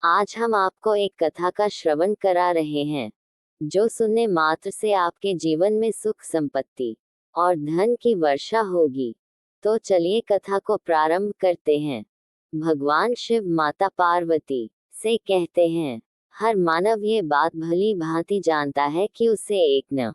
आज हम आपको एक कथा का श्रवण करा रहे हैं जो सुनने मात्र से आपके जीवन में सुख संपत्ति और धन की वर्षा होगी। तो चलिए कथा को प्रारंभ करते हैं। भगवान शिव माता पार्वती से कहते हैं, हर मानव ये बात भली भांति जानता है कि उसे एक न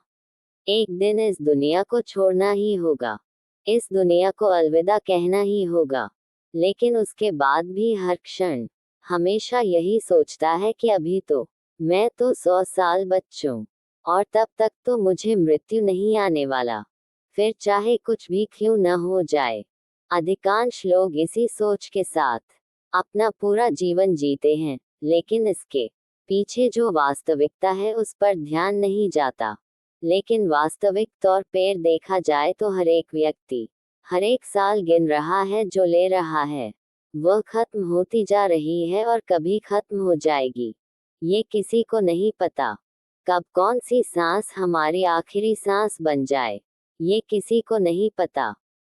एक दिन इस दुनिया को छोड़ना ही होगा, इस दुनिया को अलविदा कहना ही होगा। लेकिन उसके बाद भी हर क्षण हमेशा यही सोचता है कि अभी तो मैं तो 100 साल बच्चों और तब तक तो मुझे मृत्यु नहीं आने वाला, फिर चाहे कुछ भी क्यों न हो जाए। अधिकांश लोग इसी सोच के साथ अपना पूरा जीवन जीते हैं, लेकिन इसके पीछे जो वास्तविकता है उस पर ध्यान नहीं जाता। लेकिन वास्तविक तौर पर देखा जाए तो हर एक व्यक्ति हर एक साल गिन रहा है, जो ले रहा है वह खत्म होती जा रही है और कभी खत्म हो जाएगी ये किसी को नहीं पता। कब कौन सी सांस हमारी आखिरी सांस बन जाए ये किसी को नहीं पता।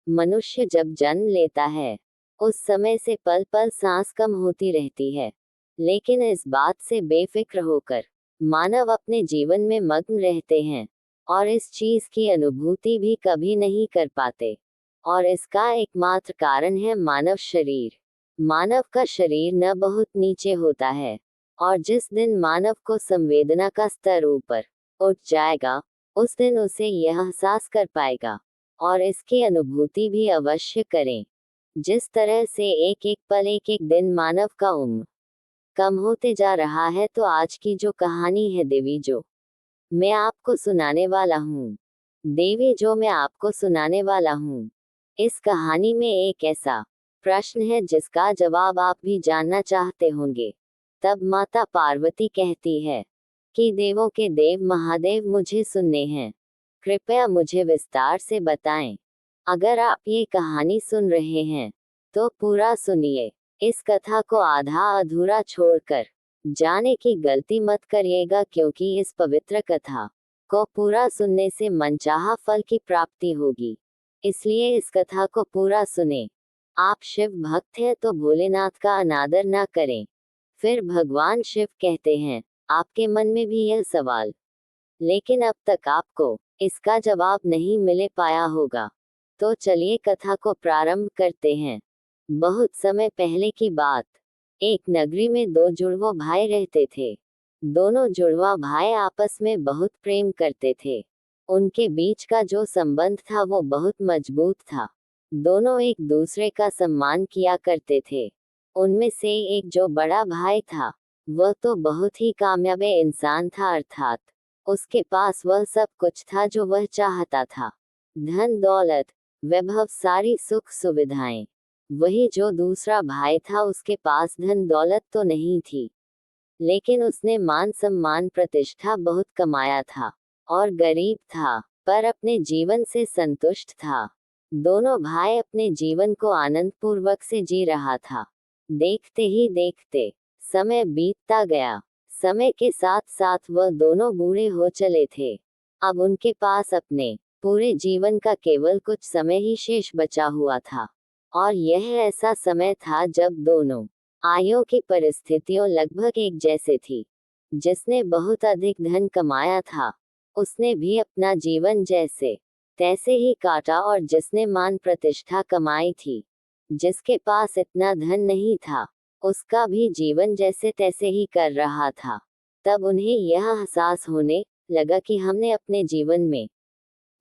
मनुष्य जब जन्म लेता है उस समय से पल पल सांस कम होती रहती है, लेकिन इस बात से बेफिक्र होकर मानव अपने जीवन में मग्न रहते हैं और इस चीज की अनुभूति भी कभी नहीं कर पाते। और इसका एकमात्र कारण है मानव शरीर। मानव का शरीर न बहुत नीचे होता है, और जिस दिन मानव को संवेदना का स्तर ऊपर उठ जाएगा उस दिन उसे यह एहसास कर पाएगा और इसकी अनुभूति भी अवश्य करें। जिस तरह से एक एक पल एक एक दिन मानव का उम्र कम होते जा रहा है, तो आज की जो कहानी है देवी जो मैं आपको सुनाने वाला हूँ इस कहानी में एक ऐसा प्रश्न है जिसका जवाब आप भी जानना चाहते होंगे। तब माता पार्वती कहती है कि देवों के देव महादेव मुझे सुनने हैं, कृपया मुझे विस्तार से बताएं। अगर आप ये कहानी सुन रहे हैं तो पूरा सुनिए, इस कथा को आधा अधूरा छोड़कर जाने की गलती मत करिएगा, क्योंकि इस पवित्र कथा को पूरा सुनने से मनचाहा फल की प्राप्ति होगी। इसलिए इस कथा को पूरा सुने। आप शिव भक्त हैं तो भोलेनाथ का अनादर ना करें। फिर भगवान शिव कहते हैं, आपके मन में भी यह सवाल, लेकिन अब तक आपको इसका जवाब नहीं मिल पाया होगा। तो चलिए कथा को प्रारंभ करते हैं। बहुत समय पहले की बात, एक नगरी में दो जुड़वा भाई रहते थे। दोनों जुड़वा भाई आपस में बहुत प्रेम करते थे। उनके बीच का जो संबंध था वो बहुत मजबूत था। दोनों एक दूसरे का सम्मान किया करते थे। उनमें से एक जो बड़ा भाई था वह तो बहुत ही कामयाब इंसान था, अर्थात उसके पास वह सब कुछ था जो वह चाहता था, धन दौलत वैभव सारी सुख सुविधाएं। वही जो दूसरा भाई था उसके पास धन दौलत तो नहीं थी, लेकिन उसने मान सम्मान प्रतिष्ठा बहुत कमाया था और गरीब था पर अपने जीवन से संतुष्ट था। दोनों भाई अपने जीवन को आनंद पूर्वक से जी रहा था। देखते ही देखते समय बीतता गया। समय के साथ साथ वह दोनों बूढ़े हो चले थे। अब उनके पास अपने पूरे जीवन का केवल कुछ समय ही शेष बचा हुआ था, और यह ऐसा समय था जब दोनों आयु की परिस्थितियों लगभग एक जैसे थी। जिसने बहुत अधिक धन कमाया था उसने भी अपना जीवन जैसे तैसे ही काटा, और जिसने मान प्रतिष्ठा कमाई थी, जिसके पास इतना धन नहीं था, उसका भी जीवन जैसे तैसे ही कर रहा था। तब उन्हें यह एहसास होने लगा कि हमने अपने जीवन में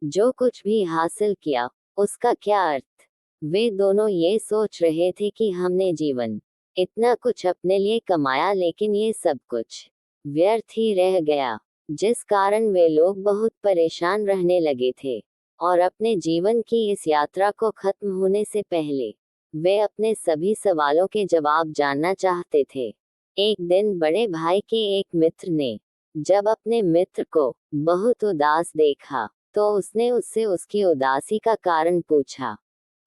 जो कुछ भी हासिल किया उसका क्या अर्थ। वे दोनों ये सोच रहे थे कि हमने जीवन इतना कुछ अपने लिए कमाया, लेकिन ये सब कुछ व्यर्थ ही रह गया, जिस कारण वे लोग बहुत परेशान रहने लगे थे। और अपने जीवन की इस यात्रा को खत्म होने से पहले वे अपने सभी सवालों के जवाब जानना चाहते थे। एक दिन बड़े भाई के एक मित्र ने जब अपने मित्र को बहुत उदास देखा तो उसने उससे उसकी उदासी का कारण पूछा।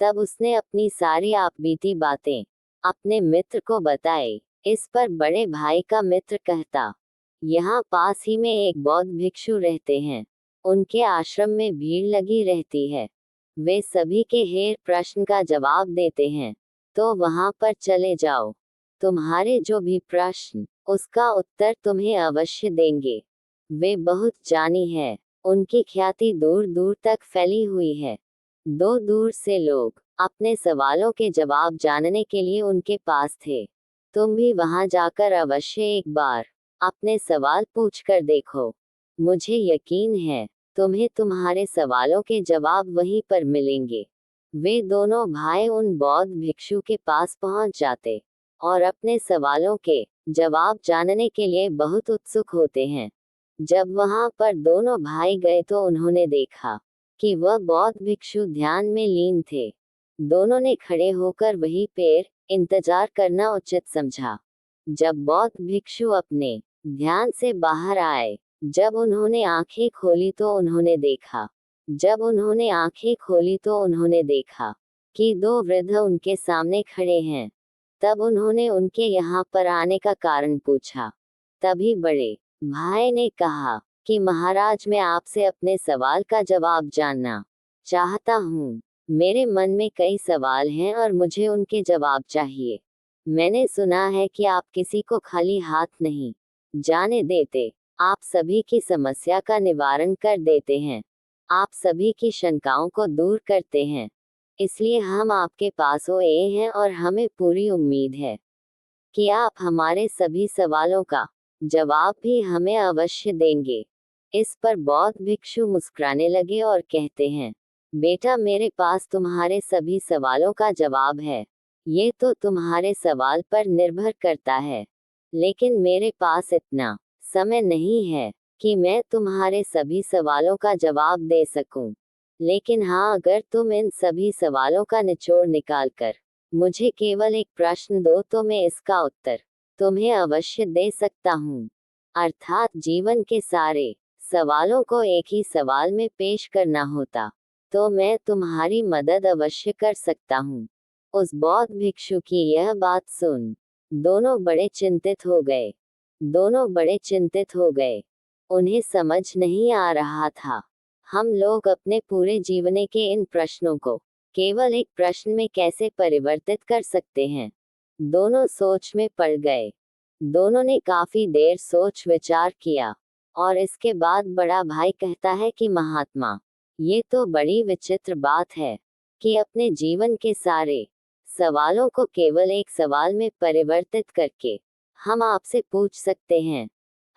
तब उसने अपनी सारी आपबीती बातें अपने मित्र को बताई। इस पर बड़े भाई का मित्र कहता, यहाँ पास ही में एक बौद्ध भिक्षु रहते हैं, उनके आश्रम में भीड़ लगी रहती है, वे सभी के हेर प्रश्न का जवाब देते हैं, तो वहां पर चले जाओ। तुम्हारे जो भी प्रश्न, उसका उत्तर तुम्हें अवश्य देंगे। वे बहुत जानी है, उनकी ख्याति दूर दूर तक फैली हुई है। दूर दूर से लोग अपने सवालों के जवाब जानने के लिए उनके पास थे। तुम भी वहां जाकर अवश्य एक बार अपने सवाल पूछ कर देखो। मुझे यकीन है तुम्हें तुम्हारे सवालों के जवाब वहीं पर मिलेंगे। वे दोनों भाई उन बौद्ध भिक्षु के पास पहुंच जाते और अपने सवालों के जवाब जानने के लिए बहुत उत्सुक होते हैं। जब वहां पर दोनों भाई गए तो उन्होंने देखा कि वह बौद्ध भिक्षु ध्यान में लीन थे। दोनों ने खड़े होकर वहीं पर इंतजार करना उचित समझा। जब बौद्ध भिक्षु अपने ध्यान से बाहर आए, जब उन्होंने आंखें खोली तो उन्होंने देखा कि दो वृद्ध उनके सामने खड़े हैं। तब उन्होंने उनके यहाँ पर आने का कारण पूछा। तभी बड़े भाई ने कहा कि महाराज, मैं आपसे अपने सवाल का जवाब जानना चाहता हूँ। मेरे मन में कई सवाल हैं और मुझे उनके जवाब चाहिए। मैंने सुना है कि आप किसी को खाली हाथ नहीं जाने देते। आप सभी की समस्या का निवारण कर देते हैं। आप सभी की शंकाओं को दूर करते हैं। इसलिए हम आपके पास आए हैं और हमें पूरी उम्मीद है कि आप हमारे सभी सवालों का जवाब भी हमें अवश्य देंगे। इस पर बौद्ध भिक्षु मुस्कुराने लगे और कहते हैं, बेटा, मेरे पास तुम्हारे सभी सवालों का जवाब है। ये तो तुम्हारे सवाल पर निर्भर करता है, लेकिन मेरे पास इतना समय नहीं है कि मैं तुम्हारे सभी सवालों का जवाब दे सकूं। लेकिन हाँ, अगर तुम इन सभी सवालों का निचोड़ निकालकर मुझे केवल एक प्रश्न दो तो मैं इसका उत्तर तुम्हें अवश्य दे सकता हूँ। अर्थात जीवन के सारे सवालों को एक ही सवाल में पेश करना होता तो मैं तुम्हारी मदद अवश्य कर सकता हूँ। उस बौद्ध भिक्षु की यह बात सुन दोनों बड़े चिंतित हो गए। उन्हें समझ नहीं आ रहा था, हम लोग अपने पूरे जीवन के इन प्रश्नों को केवल एक प्रश्न में कैसे परिवर्तित कर सकते हैं। दोनों सोच में पड़ गए। दोनों ने काफी देर सोच विचार किया और इसके बाद बड़ा भाई कहता है कि महात्मा, ये तो बड़ी विचित्र बात है कि अपने जीवन के सारे सवालों को केवल एक सवाल में परिवर्तित करके हम आपसे पूछ सकते हैं।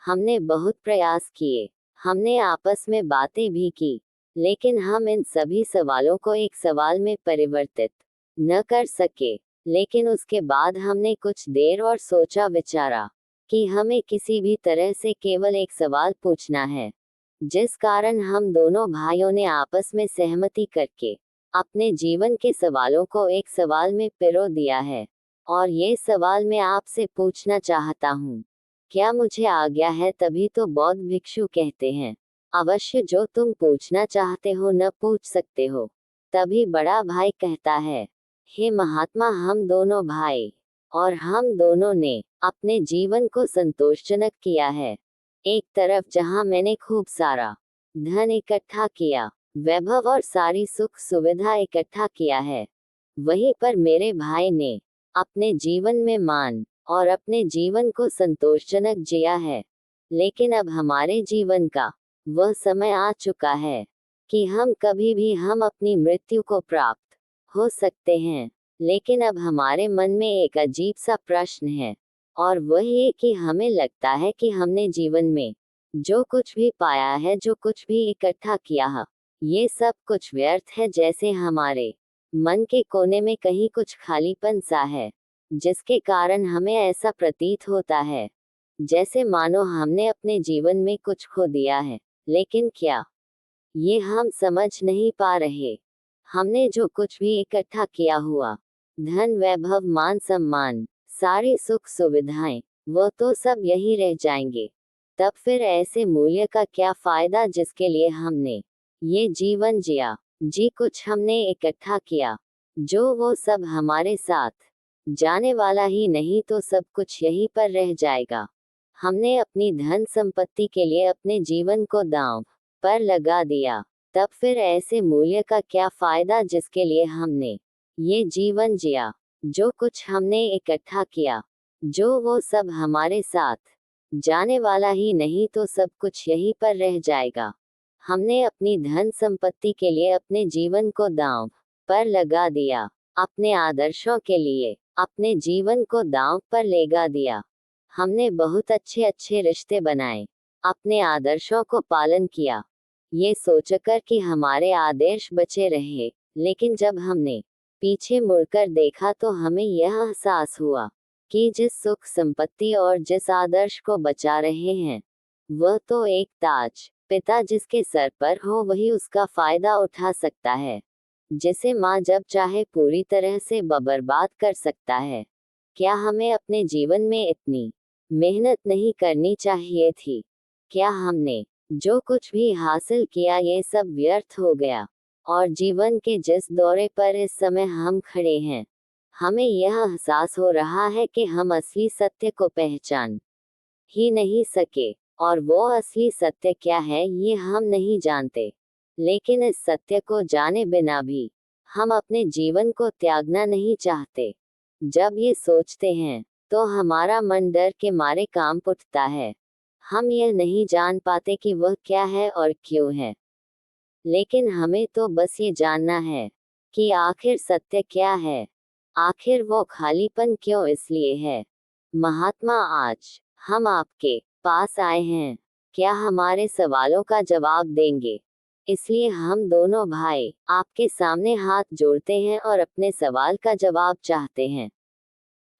हमने बहुत प्रयास किए, हमने आपस में बातें भी की, लेकिन हम इन सभी सवालों को एक सवाल में परिवर्तित न कर सके। लेकिन उसके बाद हमने कुछ देर और सोचा विचारा कि हमें किसी भी तरह से केवल एक सवाल पूछना है, जिस कारण हम दोनों भाइयों ने आपस में सहमति करके अपने जीवन के सवालों को एक सवाल में पिरो दिया है। और ये सवाल मैं आपसे पूछना चाहता हूँ, क्या मुझे आज्ञा है? तभी तो बौद्ध भिक्षु कहते हैं, अवश्य, जो तुम पूछना चाहते हो न पूछ सकते हो। तभी बड़ा भाई कहता है, हे महात्मा, हम दोनों भाई और हम दोनों ने अपने जीवन को संतोषजनक किया है। एक तरफ जहां मैंने खूब सारा धन इकट्ठा किया, वैभव और सारी सुख सुविधा इकट्ठा किया है, वहीं पर मेरे भाई ने अपने जीवन में मान और अपने जीवन को संतोषजनक जिया है। लेकिन अब हमारे जीवन का वह समय आ चुका है कि हम कभी भी अपनी मृत्यु को प्राप्त हो सकते हैं। लेकिन अब हमारे मन में एक अजीब सा प्रश्न है, और वह ये कि हमें लगता है कि हमने जीवन में जो कुछ भी पाया है, जो कुछ भी इकट्ठा किया है, ये सब कुछ व्यर्थ है। जैसे हमारे मन के कोने में कहीं कुछ खालीपन सा है, जिसके कारण हमें ऐसा प्रतीत होता है जैसे मानो हमने अपने जीवन में कुछ खो दिया है। लेकिन क्या ये हम समझ नहीं पा रहे? हमने जो कुछ भी इकट्ठा किया हुआ, धन, वैभव, मान सम्मान, सारी सुख सुविधाएं, वो तो सब यही रह जाएंगे। तब फिर ऐसे मूल्य का क्या फायदा जिसके लिए हमने ये जीवन जिया? जी कुछ हमने इकट्ठा किया, जो वो सब हमारे साथ जाने वाला ही नहीं, तो सब कुछ यहीं पर रह जाएगा। हमने अपनी धन संपत्ति के लिए अपने जीवन को दांव पर लगा दिया, तब फिर ऐसे मूल्य का क्या फायदा जिसके लिए हमने ये जीवन जिया? जो कुछ हमने इकट्ठा किया, जो वो सब हमारे साथ जाने वाला ही नहीं तो सब कुछ यहीं पर रह जाएगा। हमने अपनी धन संपत्ति के लिए अपने जीवन को दांव पर लगा दिया, अपने आदर्शों के लिए अपने जीवन को दांव पर लगा दिया। हमने बहुत अच्छे अच्छे रिश्ते बनाए, अपने आदर्शों को पालन किया, ये सोचकर कि हमारे आदर्श बचे रहे। लेकिन जब हमने पीछे मुड़कर देखा तो हमें यह एहसास हुआ कि जिस सुख संपत्ति और जिस आदर्श को बचा रहे हैं वह तो एक ताज पिता जिसके सर पर हो वही उसका फायदा उठा सकता है, जिसे माँ जब चाहे पूरी तरह से बर्बाद कर सकता है। क्या हमें अपने जीवन में इतनी मेहनत नहीं करनी चाहिए थी? क्या हमने जो कुछ भी हासिल किया ये सब व्यर्थ हो गया? और जीवन के जिस दौरे पर इस समय हम खड़े हैं, हमें यह एहसास हो रहा है कि हम असली सत्य को पहचान ही नहीं सके, और वो असली सत्य क्या है ये हम नहीं जानते। लेकिन इस सत्य को जाने बिना भी हम अपने जीवन को त्यागना नहीं चाहते। जब ये सोचते हैं तो हमारा मन डर के मारे कांप उठता है। हम यह नहीं जान पाते कि वह क्या है और क्यों है, लेकिन हमें तो बस ये जानना है कि आखिर सत्य क्या है, आखिर वो खालीपन क्यों इसलिए है। महात्मा, आज हम आपके पास आए हैं, क्या हमारे सवालों का जवाब देंगे? इसलिए हम दोनों भाई आपके सामने हाथ जोड़ते हैं और अपने सवाल का जवाब चाहते हैं।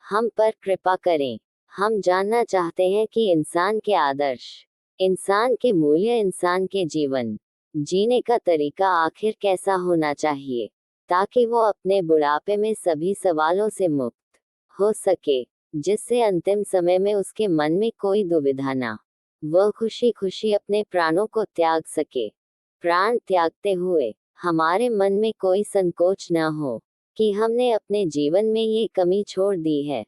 हम पर कृपा करें। हम जानना चाहते हैं कि इंसान के आदर्श, इंसान के मूल्य, इंसान के जीवन जीने का तरीका आखिर कैसा होना चाहिए, ताकि वो अपने बुढ़ापे में सभी सवालों से मुक्त हो सके, जिससे अंतिम समय में उसके मन में कोई दुविधा ना, वह खुशी खुशी अपने प्राणों को त्याग सके। प्राण त्यागते हुए हमारे मन में कोई संकोच न हो कि हमने अपने जीवन में ये कमी छोड़ दी है।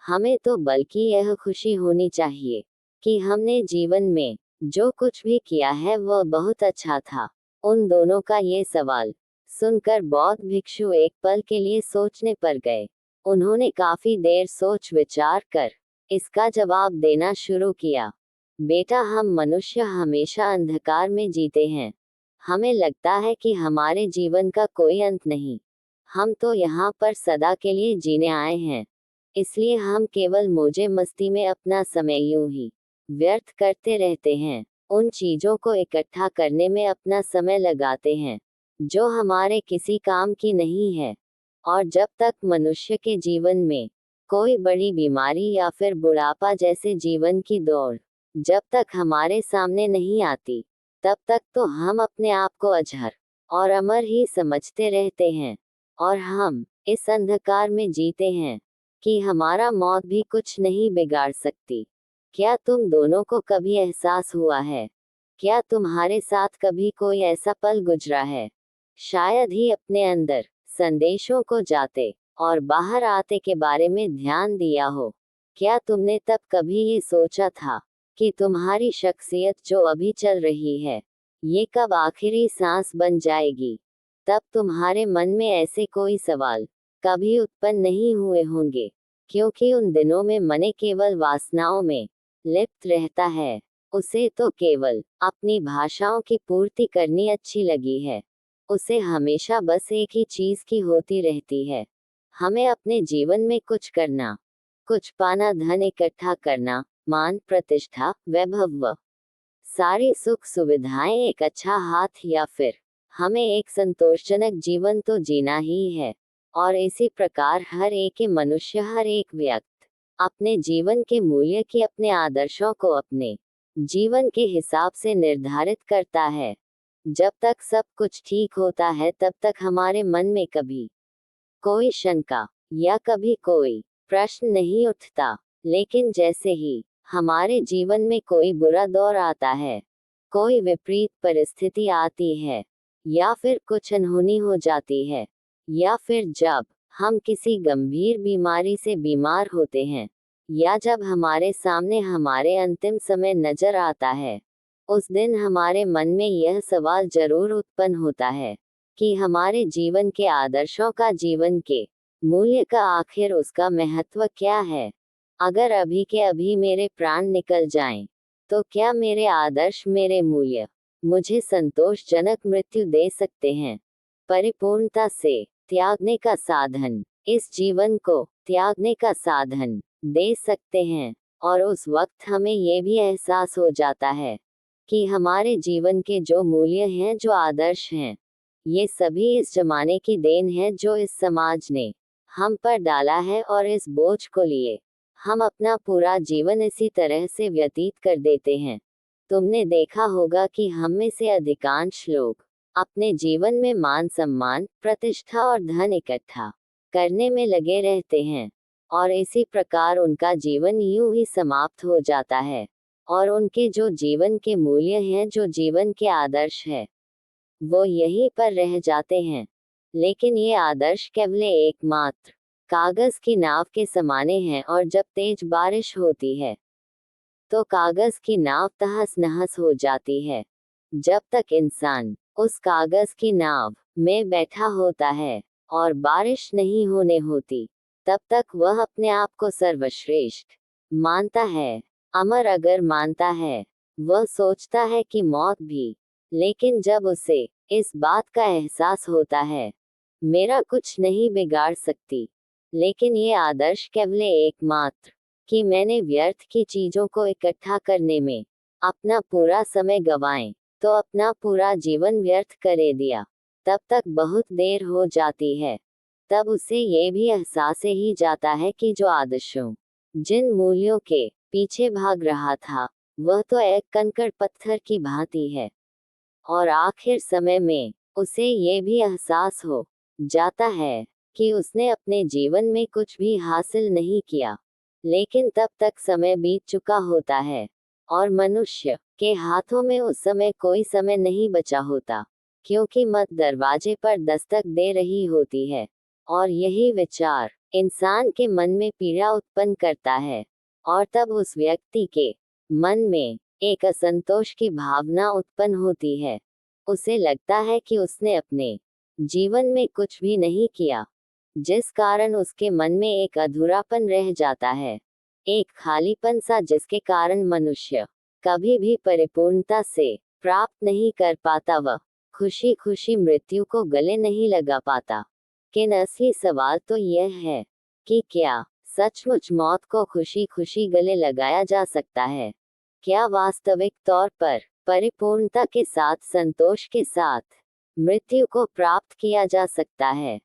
हमें तो बल्कि यह खुशी होनी चाहिए कि हमने जीवन में जो कुछ भी किया है वह बहुत अच्छा था। उन दोनों का ये सवाल सुनकर बौद्ध भिक्षु एक पल के लिए सोचने पर गए। उन्होंने काफी देर सोच विचार कर इसका जवाब देना शुरू किया। बेटा, हम मनुष्य हमेशा अंधकार में जीते हैं। हमें लगता है कि हमारे जीवन का कोई अंत नहीं। हम तो यहाँ पर सदा के लिए जीने आए हैं, इसलिए हम केवल मौजे मस्ती में अपना समय यूं ही व्यर्थ करते रहते हैं। उन चीजों को इकट्ठा करने में अपना समय लगाते हैं जो हमारे किसी काम की नहीं है। और जब तक मनुष्य के जीवन में कोई बड़ी बीमारी या फिर बुढ़ापा जैसे जीवन की दौड़ जब तक हमारे सामने नहीं आती, तब तक तो हम अपने आप को अजहर और अमर ही समझते रहते हैं, और हम इस अंधकार में जीते हैं कि हमारा मौत भी कुछ नहीं बिगाड़ सकती। क्या तुम दोनों को कभी एहसास हुआ है? क्या तुम्हारे साथ कभी कोई ऐसा पल गुजरा है, शायद ही अपने अंदर संदेशों को जाते और बाहर आते के बारे में ध्यान दिया हो? क्या तुमने तब कभी ये सोचा था कि तुम्हारी शख्सियत जो अभी चल रही है ये कब आखिरी सांस बन जाएगी? तब तुम्हारे मन में ऐसे कोई सवाल कभी उत्पन्न नहीं हुए होंगे, क्योंकि उन दिनों में मन केवल वासनाओं में लिप्त रहता है। उसे तो केवल अपनी भाषाओं की पूर्ति करनी अच्छी लगी है। उसे हमेशा बस एक ही चीज की होती रहती है, हमें अपने जीवन में कुछ करना, कुछ पाना, धन इकट्ठा करना, मान प्रतिष्ठा वैभव, सारी सुख सुविधाएं, एक अच्छा हाथ, या फिर हमें एक संतोषजनक जीवन तो जीना ही है। और इसी प्रकार हर एक मनुष्य, हर एक व्यक्ति अपने जीवन के मूल्य की, अपने आदर्शों को अपने जीवन के हिसाब से निर्धारित करता है। जब तक सब कुछ ठीक होता है तब तक हमारे मन में कभी कोई शंका या कभी कोई प्रश्न नहीं उठता। लेकिन जैसे ही हमारे जीवन में कोई बुरा दौर आता है, कोई विपरीत परिस्थिति आती है, या फिर कुछ अनहोनी हो जाती है, या फिर जब हम किसी गंभीर बीमारी से बीमार होते हैं, या जब हमारे सामने हमारे अंतिम समय नजर आता है, उस दिन हमारे मन में यह सवाल जरूर उत्पन्न होता है कि हमारे जीवन के आदर्शों का, जीवन के मूल्य का आखिर उसका महत्व क्या है। अगर अभी के अभी मेरे प्राण निकल जाएं, तो क्या मेरे आदर्श, मेरे मूल्य मुझे संतोषजनक मृत्यु दे सकते हैं? परिपूर्णता से त्यागने का साधन, इस जीवन को त्यागने का साधन दे सकते हैं। और उस वक्त हमें ये भी एहसास हो जाता है कि हमारे जीवन के जो मूल्य हैं, जो आदर्श हैं, ये सभी इस जमाने की देन है जो इस समाज ने हम पर डाला है, और इस बोझ को लिए हम अपना पूरा जीवन इसी तरह से व्यतीत कर देते हैं। तुमने देखा होगा कि हम में से अधिकांश लोग अपने जीवन में मान सम्मान, प्रतिष्ठा और धन इकट्ठा करने में लगे रहते हैं, और इसी प्रकार उनका जीवन यूं ही समाप्त हो जाता है, और उनके जो जीवन के मूल्य हैं, जो जीवन के आदर्श है, वो यहीं पर रह जाते हैं। लेकिन ये आदर्श केवल एकमात्र कागज की नाव के समाने हैं, और जब तेज बारिश होती है तो कागज की नाव तहस नहस हो जाती है। जब तक इंसान उस कागज की नाव में बैठा होता है और बारिश नहीं होने होती, तब तक वह अपने आप को सर्वश्रेष्ठ मानता है, अमर अगर मानता है। वह सोचता है कि मौत भी, लेकिन जब उसे इस बात का एहसास होता है, मेरा कुछ नहीं बिगाड़ सकती, लेकिन ये आदर्श केवल एकमात्र कि मैंने व्यर्थ की चीजों को इकट्ठा करने में अपना पूरा समय गंवाएं, तो अपना पूरा जीवन व्यर्थ करे दिया, तब तक बहुत देर हो जाती है। तब उसे ये भी एहसास ही जाता है कि जो आदर्शों, जिन मूल्यों के पीछे भाग रहा था, वह तो एक कंकड़ पत्थर की भांति है। और आखिर समय में उसे ये भी एहसास हो जाता है कि उसने अपने जीवन में कुछ भी हासिल नहीं किया। लेकिन तब तक समय बीत चुका होता है, और मनुष्य के हाथों में उस समय कोई समय नहीं बचा होता, क्योंकि मौत दरवाजे पर दस्तक दे रही होती है। और यही विचार इंसान के मन में पीड़ा उत्पन्न करता है, और तब उस व्यक्ति के मन में एक असंतोष की भावना उत्पन्न होती है। उसे लगता है कि उसने अपने जीवन में कुछ भी नहीं किया, जिस कारण उसके मन में एक अधूरापन रह जाता है, एक खालीपन सा, जिसके कारण मनुष्य कभी भी परिपूर्णता से प्राप्त नहीं कर पाता, वह खुशी खुशी मृत्यु को गले नहीं लगा पाता। किन असली सवाल तो यह है कि क्या सचमुच मौत को खुशी खुशी गले लगाया जा सकता है? क्या वास्तविक तौर पर परिपूर्णता के साथ, संतोष के साथ मृत्यु को प्राप्त किया जा सकता है?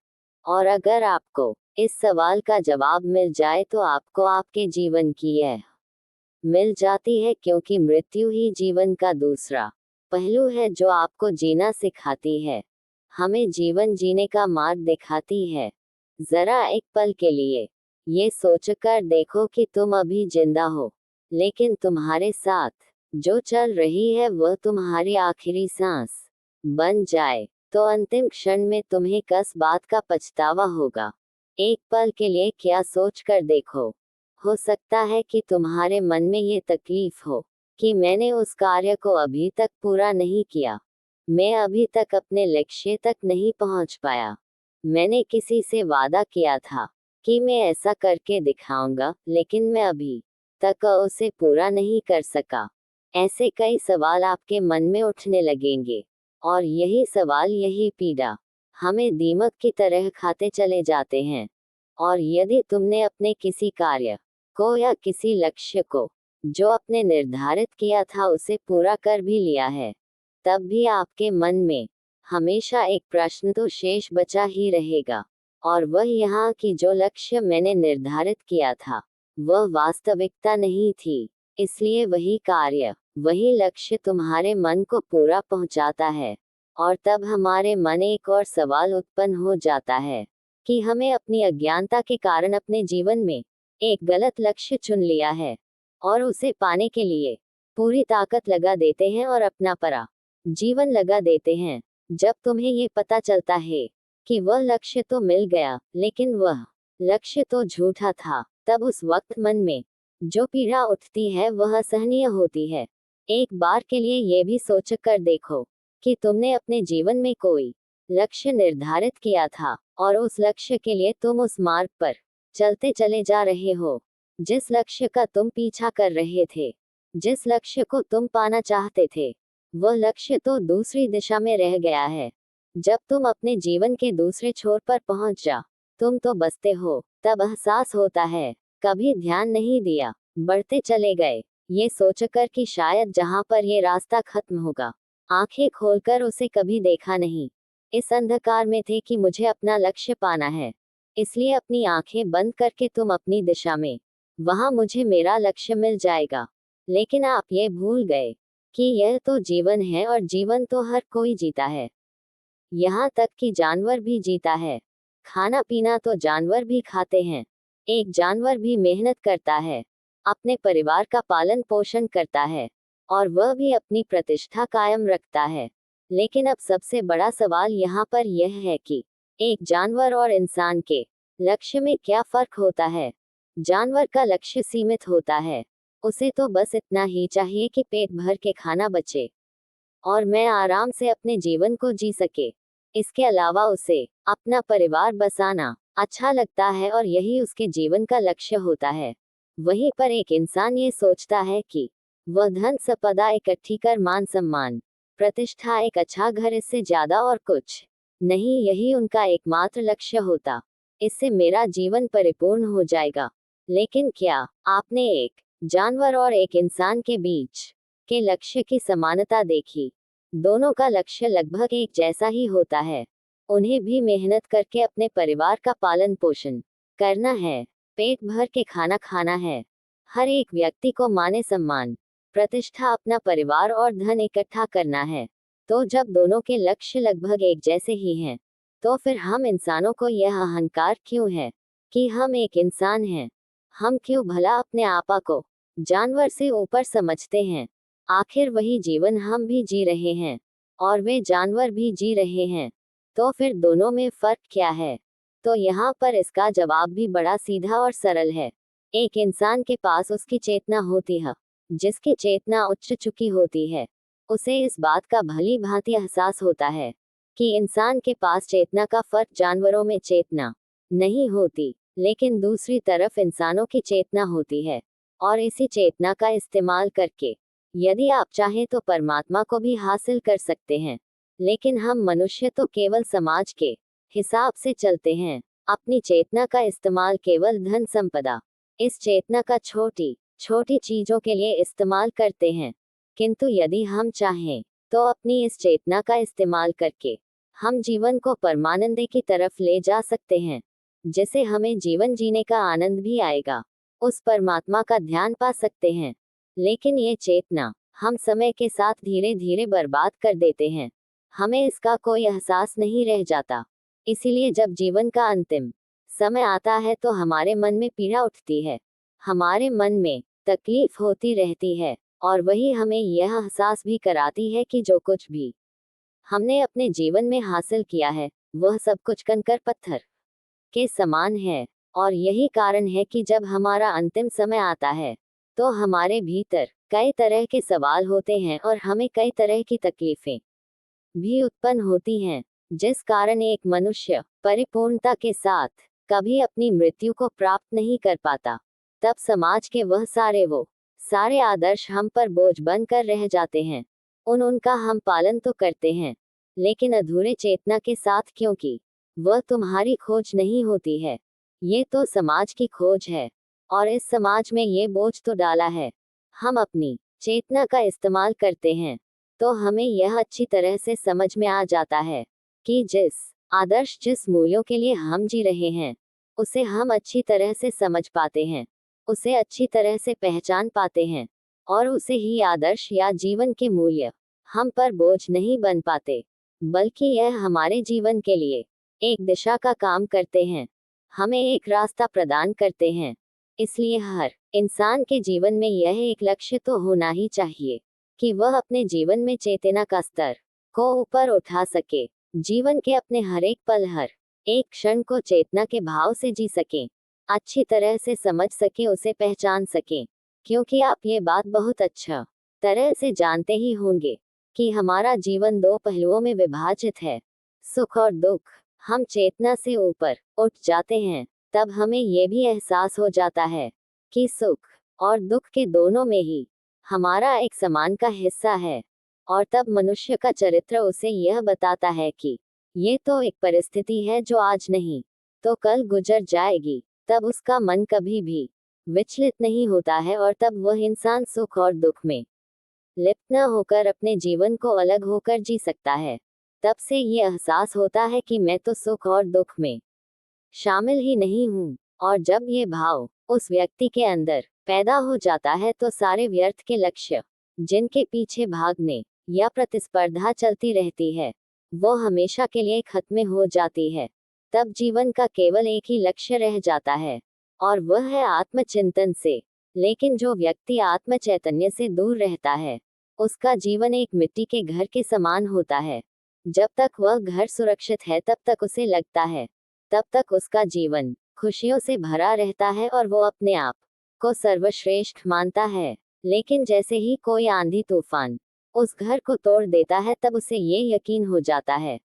और अगर आपको इस सवाल का जवाब मिल जाए, तो आपको आपके जीवन की यह मिल जाती है, क्योंकि मृत्यु ही जीवन का दूसरा पहलू है जो आपको जीना सिखाती है, हमें जीवन जीने का मार्ग दिखाती है। जरा एक पल के लिए ये सोचकर देखो कि तुम अभी जिंदा हो, लेकिन तुम्हारे साथ जो चल रही है वह तुम्हारी आखिरी सांस बन जाए, तो अंतिम क्षण में तुम्हें किस बात का पछतावा होगा? एक पल के लिए क्या सोच कर देखो। हो सकता है कि तुम्हारे मन में ये तकलीफ हो कि मैंने उस कार्य को अभी तक पूरा नहीं किया, मैं अभी तक अपने लक्ष्य तक नहीं पहुंच पाया, मैंने किसी से वादा किया था कि मैं ऐसा करके दिखाऊंगा, लेकिन मैं अभी तक उसे पूरा नहीं कर सका। ऐसे कई सवाल आपके मन में उठने लगेंगे, और यही सवाल, यही पीड़ा हमें दीमक की तरह खाते चले जाते हैं। और यदि तुमने अपने किसी कार्य को या किसी लक्ष्य को जो आपने निर्धारित किया था उसे पूरा कर भी लिया है, तब भी आपके मन में हमेशा एक प्रश्न तो शेष बचा ही रहेगा, और वह यहाँ कि जो लक्ष्य मैंने निर्धारित किया था वह वास्तविकता नहीं थी, इसलिए वही कार्य, वही लक्ष्य तुम्हारे मन को पूरा पहुंचाता है। और तब हमारे मन एक और सवाल उत्पन्न हो जाता है कि हमें अपनी अज्ञानता के कारण अपने जीवन में एक गलत लक्ष्य चुन लिया है, और उसे पाने के लिए पूरी ताकत लगा देते हैं और अपना पूरा जीवन लगा देते हैं। जब तुम्हें ये पता चलता है कि वह लक्ष्य तो मिल गया, लेकिन वह लक्ष्य तो झूठा था, तब उस वक्त मन में जो पीड़ा उठती है वह असहनीय होती है। एक बार के लिए ये भी सोच कर देखो कि तुमने अपने जीवन में कोई लक्ष्य निर्धारित किया था, और उस लक्ष्य के लिए तुम उस मार्ग पर चलते चले जा रहे हो, जिस लक्ष्य का तुम पीछा कर रहे थे, जिस लक्ष्य को तुम पाना चाहते थे, वह लक्ष्य तो दूसरी दिशा में रह गया है। जब तुम अपने जीवन के दूसरे छोर पर पहुंच जा, तुम तो बसते हो, तब एहसास होता है कभी ध्यान नहीं दिया, बढ़ते चले गए, ये सोचकर कि शायद जहां पर ये रास्ता खत्म होगा, आंखें खोलकर उसे कभी देखा नहीं। इस अंधकार में थे कि मुझे अपना लक्ष्य पाना है, इसलिए अपनी आंखें बंद करके तुम अपनी दिशा में, वहां मुझे मेरा लक्ष्य मिल जाएगा। लेकिन आप ये भूल गए कि यह तो जीवन है और जीवन तो हर कोई जीता है, यहाँ तक कि जानवर भी जीता है। खाना पीना तो जानवर भी खाते हैं। एक जानवर भी मेहनत करता है, अपने परिवार का पालन पोषण करता है, और वह भी अपनी प्रतिष्ठा कायम रखता है। लेकिन अब सबसे बड़ा सवाल यहाँ पर यह है कि एक जानवर और इंसान के लक्ष्य में क्या फर्क होता है। जानवर का लक्ष्य सीमित होता है, उसे तो बस इतना ही चाहिए कि पेट भर के खाना बचे और मैं आराम से अपने जीवन को जी सके। इसके अलावा उसे अपना परिवार बसाना अच्छा लगता है और यही उसके जीवन का लक्ष्य होता है। वहीं पर एक इंसान ये सोचता है कि वह धन संपदा इकट्ठी कर मान सम्मान प्रतिष्ठा एक अच्छा घर, इससे ज्यादा और कुछ नहीं, यही उनका एकमात्र लक्ष्य होता। इससे मेरा जीवन परिपूर्ण हो जाएगा। लेकिन क्या आपने एक जानवर और एक इंसान के बीच के लक्ष्य की समानता देखी? दोनों का लक्ष्य लगभग एक जैसा ही होता है। उन्हें भी मेहनत करके अपने परिवार का पालन पोषण करना है, पेट भर के खाना खाना है। हर एक व्यक्ति को माने सम्मान प्रतिष्ठा, अपना परिवार और धन इकट्ठा करना है। तो जब दोनों के लक्ष्य लगभग एक जैसे ही हैं, तो फिर हम इंसानों को यह अहंकार क्यों है कि हम एक इंसान हैं? हम क्यों भला अपने आपा को जानवर से ऊपर समझते हैं? आखिर वही जीवन हम भी जी रहे हैं और वे जानवर भी जी रहे हैं, तो फिर दोनों में फर्क क्या है? तो यहाँ पर इसका जवाब भी बड़ा सीधा और सरल है। एक इंसान के पास उसकी चेतना होती है, जिसकी चेतना उच्च चुकी होती है, उसे इस बात का भली भांति एहसास होता है कि इंसान के पास चेतना का फर्क जानवरों में चेतना नहीं होती। लेकिन दूसरी तरफ इंसानों की चेतना होती है, और इसी चेतना का इस्तेमाल करके यदि आप चाहें तो परमात्मा को भी हासिल कर सकते हैं। लेकिन हम मनुष्य तो केवल समाज के हिसाब से चलते हैं, अपनी चेतना का इस्तेमाल केवल धन संपदा, इस चेतना का छोटी छोटी चीजों के लिए इस्तेमाल करते हैं। किंतु यदि हम चाहें तो अपनी इस चेतना का इस्तेमाल करके हम जीवन को परमानंद की तरफ ले जा सकते हैं, जिससे हमें जीवन जीने का आनंद भी आएगा, उस परमात्मा का ध्यान पा सकते हैं। लेकिन ये चेतना हम समय के साथ धीरे धीरे बर्बाद कर देते हैं, हमें इसका कोई एहसास नहीं रह जाता। इसीलिए जब जीवन का अंतिम समय आता है तो हमारे मन में पीड़ा उठती है, हमारे मन में तकलीफ होती रहती है, और वही हमें यह एहसास भी कराती है कि जो कुछ भी हमने अपने जीवन में हासिल किया है, वह सब कुछ कंकर पत्थर के समान है। और यही कारण है कि जब हमारा अंतिम समय आता है, तो हमारे भीतर कई तरह के सवाल होते हैं और हमें कई तरह की तकलीफें भी उत्पन्न होती हैं, जिस कारण एक मनुष्य परिपूर्णता के साथ कभी अपनी मृत्यु को प्राप्त नहीं कर पाता। तब समाज के वह सारे आदर्श हम पर बोझ बनकर रह जाते हैं। उनका हम पालन तो करते हैं, लेकिन अधूरे चेतना के साथ, क्योंकि वह तुम्हारी खोज नहीं होती है, ये तो समाज की खोज है। और इस समाज में ये बोझ तो डाला है। हम अपनी चेतना का इस्तेमाल करते हैं तो हमें यह अच्छी तरह से समझ में आ जाता है कि जिस आदर्श जिस मूल्यों के लिए हम जी रहे हैं, उसे हम अच्छी तरह से समझ पाते हैं, उसे अच्छी तरह से पहचान पाते हैं, और उसे ही आदर्श या जीवन के मूल्य हम पर बोझ नहीं बन पाते, बल्कि यह हमारे जीवन के लिए एक दिशा का काम करते हैं, हमें एक रास्ता प्रदान करते हैं। इसलिए हर इंसान के जीवन में यह एक लक्ष्य तो होना ही चाहिए कि वह अपने जीवन में चेतना का स्तर को ऊपर उठा सके, जीवन के अपने हर एक पल हर एक क्षण को चेतना के भाव से जी सके, अच्छी तरह से समझ सके, उसे पहचान सके। क्योंकि आप ये बात बहुत अच्छा तरह से जानते ही होंगे कि हमारा जीवन दो पहलुओं में विभाजित है, सुख और दुख। हम चेतना से ऊपर उठ जाते हैं, तब हमें ये भी एहसास हो जाता है कि सुख और दुख के दोनों में ही हमारा एक समान का हिस्सा है। और तब मनुष्य का चरित्र उसे यह बताता है कि ये तो एक परिस्थिति है जो आज नहीं तो कल गुजर जाएगी। तब उसका मन कभी भी विचलित नहीं होता है और तब वह इंसान सुख और दुख में लिप्त न होकर अपने जीवन को अलग होकर जी सकता है। तब से ये एहसास होता है कि मैं तो सुख और दुख में शामिल ही नहीं हूँ। और जब ये भाव उस व्यक्ति के अंदर पैदा हो जाता है तो सारे व्यर्थ के लक्ष्य जिनके पीछे भागने या प्रतिस्पर्धा चलती रहती है वो हमेशा के लिए खत्म हो जाती है। तब जीवन का केवल एक ही लक्ष्य रह जाता है और वह है आत्मचिंतन से। लेकिन जो व्यक्ति आत्म चैतन्य से दूर रहता है उसका जीवन एक मिट्टी के घर के समान होता है। जब तक वह घर सुरक्षित है तब तक उसे लगता है तब तक उसका जीवन खुशियों से भरा रहता है और वो अपने आप को सर्वश्रेष्ठ मानता है। लेकिन जैसे ही कोई आंधी तूफान उस घर को तोड़ देता है तब उसे ये यकीन हो जाता है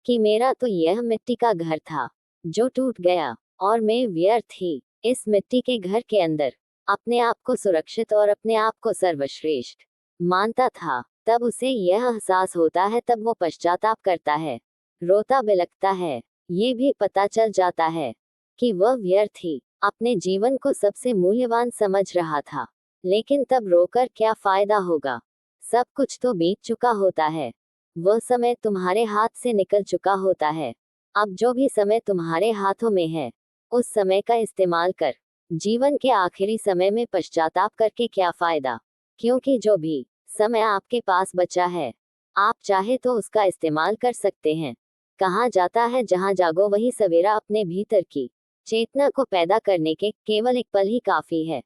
कि मेरा तो यह मिट्टी का घर था जो टूट गया और मैं व्यर्थ ही इस मिट्टी के घर के अंदर अपने आप को सुरक्षित और अपने आप को सर्वश्रेष्ठ मानता था। तब उसे यह एहसास होता है, तब वो पश्चाताप करता है, रोता बिलखता है। ये भी पता चल जाता है कि वह व्यर्थ ही अपने जीवन को सबसे मूल्यवान समझ रहा था। लेकिन तब रोकर क्या फायदा होगा, सब कुछ तो बीत चुका होता है। वह समय तुम्हारे हाथ से निकल चुका होता है। अब जो भी समय तुम्हारे हाथों में है उस समय का इस्तेमाल कर। जीवन के आखिरी समय में पश्चाताप करके क्या फायदा, क्योंकि जो भी समय आपके पास बचा है आप चाहे तो उसका इस्तेमाल कर सकते हैं। कहा जाता है जहां जागो वही सवेरा, अपने भीतर की चेतना को पैदा करने के केवल एक पल ही काफी है।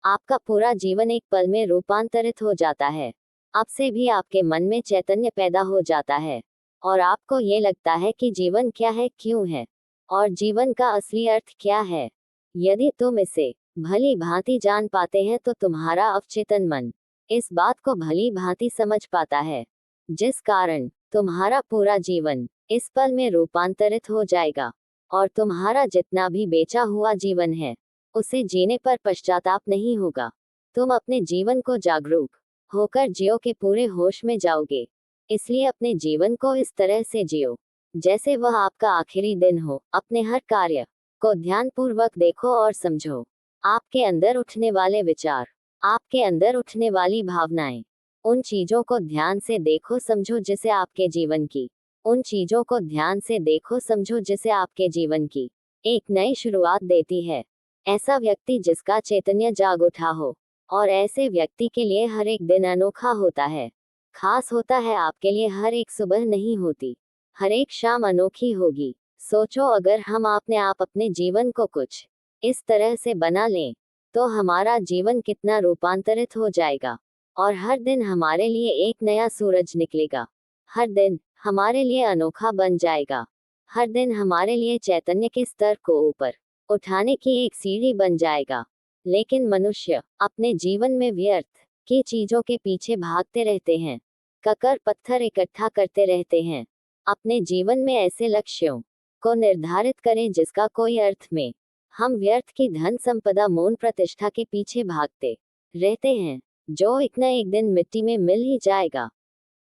आपका पूरा जीवन एक पल में रूपांतरित हो जाता है। अब से भी आपके मन में चैतन्य पैदा हो जाता है और आपको ये लगता है कि जीवन क्या है, क्यों है और जीवन का असली अर्थ क्या है। यदि तुम इसे भली भांति जान पाते हैं तो तुम्हारा अवचेतन मन इस बात को भली भांति समझ पाता है, जिस कारण तुम्हारा पूरा जीवन इस पल में रूपांतरित हो जाएगा और तुम्हारा जितना भी बेचा हुआ जीवन है उसे जीने पर पश्चाताप नहीं होगा। तुम अपने जीवन को जागरूक होकर जियो के पूरे होश में जाओगे। इसलिए अपने जीवन को इस तरह से जियो जैसे वह आपका आखिरी दिन हो। अपने हर कार्य को ध्यानपूर्वक देखो और समझो। आपके अंदर उठने वाले विचार, आपके अंदर उठने वाली भावनाएं, उन चीजों को ध्यान से देखो समझो जिसे आपके जीवन की उन चीजों को ध्यान से देखो समझो जिसे आपके जीवन की एक नई शुरुआत देती है। ऐसा व्यक्ति जिसका चैतन्य जाग उठा हो, और ऐसे व्यक्ति के लिए हर एक दिन अनोखा होता है, खास होता है। आपके लिए हर एक सुबह नहीं होती, हर एक शाम अनोखी होगी। सोचो अगर हम अपने जीवन को कुछ इस तरह से बना लें तो हमारा जीवन कितना रूपांतरित हो जाएगा और हर दिन हमारे लिए एक नया सूरज निकलेगा। हर दिन हमारे लिए अनोखा बन जाएगा। हर दिन हमारे लिए चैतन्य के स्तर को ऊपर उठाने की एक सीढ़ी बन जाएगा। लेकिन मनुष्य अपने जीवन में व्यर्थ की चीजों के पीछे भागते रहते हैं, ककर पत्थर इकट्ठा करते रहते हैं। अपने जीवन में ऐसे लक्ष्यों को निर्धारित करें जिसका कोई अर्थ में हम व्यर्थ की धन संपदा मौन प्रतिष्ठा के पीछे भागते रहते हैं, जो एक न एक दिन मिट्टी में मिल ही जाएगा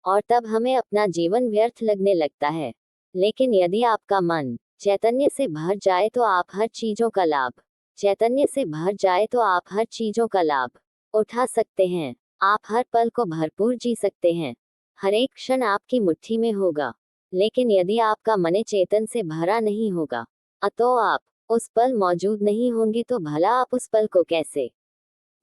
और तब हमें अपना जीवन व्यर्थ लगने लगता है। लेकिन यदि आपका मन चैतन्य से भर जाए तो आप हर चीजों का लाभ चैतन्य से भर जाए तो आप हर चीजों का लाभ उठा सकते हैं। आप हर पल को भरपूर जी सकते हैं। हर एक क्षण आपकी मुट्ठी में होगा। लेकिन यदि आपका मन चेतन से भरा नहीं होगा तो आप उस पल मौजूद नहीं होंगे, तो भला आप उस पल को कैसे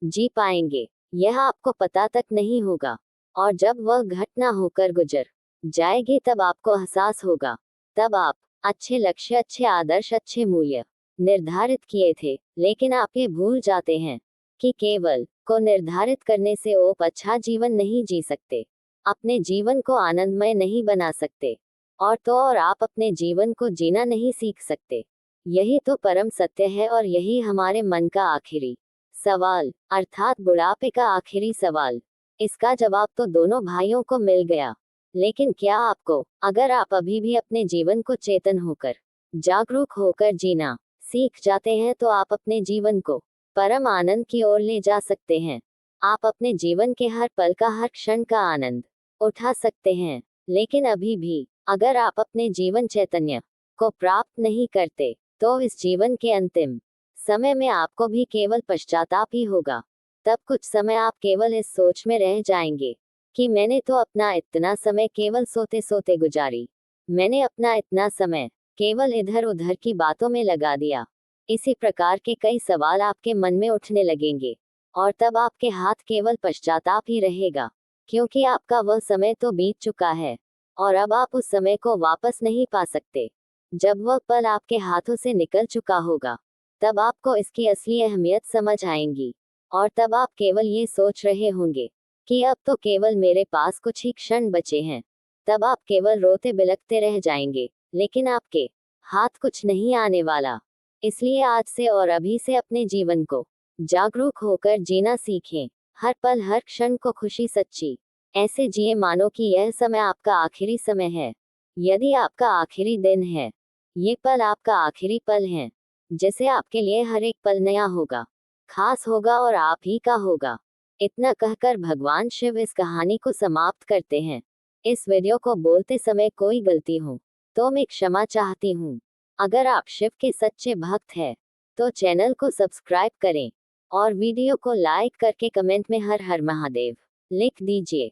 जी पाएंगे, यह आपको पता तक नहीं होगा। और जब वह घटना होकर गुजर जाएगी तब आपको एहसास होगा। तब आप अच्छे लक्ष्य, अच्छे आदर्श, अच्छे मूल्य निर्धारित किए थे, लेकिन आप ये भूल जाते हैं कि केवल को निर्धारित करने से आप अच्छा जीवन नहीं जी सकते, अपने जीवन को आनंदमय नहीं बना सकते और आप अपने जीवन को जीना नहीं सीख सकते। यही तो परम सत्य है और यही हमारे मन का आखिरी सवाल, अर्थात बुढ़ापे का आखिरी सवाल। इसका जवाब तो दोनों भाइयों को मिल गया। लेकिन क्या आपको, अगर आप अभी भी अपने जीवन को चेतन होकर, जागरूक होकर जीना सीख जाते हैं तो आप अपने जीवन को परम आनंद की ओर ले जा सकते हैं। आप अपने जीवन के हर पल का, हर क्षण का आनंद उठा सकते हैं। लेकिन अभी भी अगर आप अपने जीवन चैतन्य को प्राप्त नहीं करते, तो इस जीवन के अंतिम समय में आपको भी केवल पश्चाताप ही होगा। तब कुछ समय आप केवल इस सोच में रह जाएंगे कि मैंने तो अपना इतना समय केवल सोते सोते गुजारी, मैंने अपना इतना समय केवल इधर उधर की बातों में लगा दिया। इसी प्रकार के कई सवाल आपके मन में उठने लगेंगे, और तब आपके हाथ केवल पश्चाताप ही रहेगा, क्योंकि आपका वह समय तो बीत चुका है और अब आप उस समय को वापस नहीं पा सकते। जब वह पल आपके हाथों से निकल चुका होगा, तब आपको इसकी असली अहमियत समझ आएंगी, और तब आप केवल ये सोच रहे होंगे कि अब तो केवल मेरे पास कुछ ही क्षण बचे हैं। तब आप केवल रोते बिलखते रह जाएंगे, लेकिन आपके हाथ कुछ नहीं आने वाला। इसलिए आज से और अभी से अपने जीवन को जागरूक होकर जीना सीखें। हर पल, हर क्षण को खुशी सच्ची ऐसे जिए मानो कि यह समय आपका आखिरी समय है। यदि आपका आखिरी दिन है, ये पल आपका आखिरी पल है, जैसे आपके लिए हर एक पल नया होगा, खास होगा और आप ही का होगा। इतना कहकर भगवान शिव इस कहानी को समाप्त करते हैं। इस वीडियो को बोलते समय कोई गलती हो तो मैं क्षमा चाहती हूँ। अगर आप शिव के सच्चे भक्त हैं, तो चैनल को सब्सक्राइब करें और वीडियो को लाइक करके कमेंट में हर हर महादेव लिख दीजिए।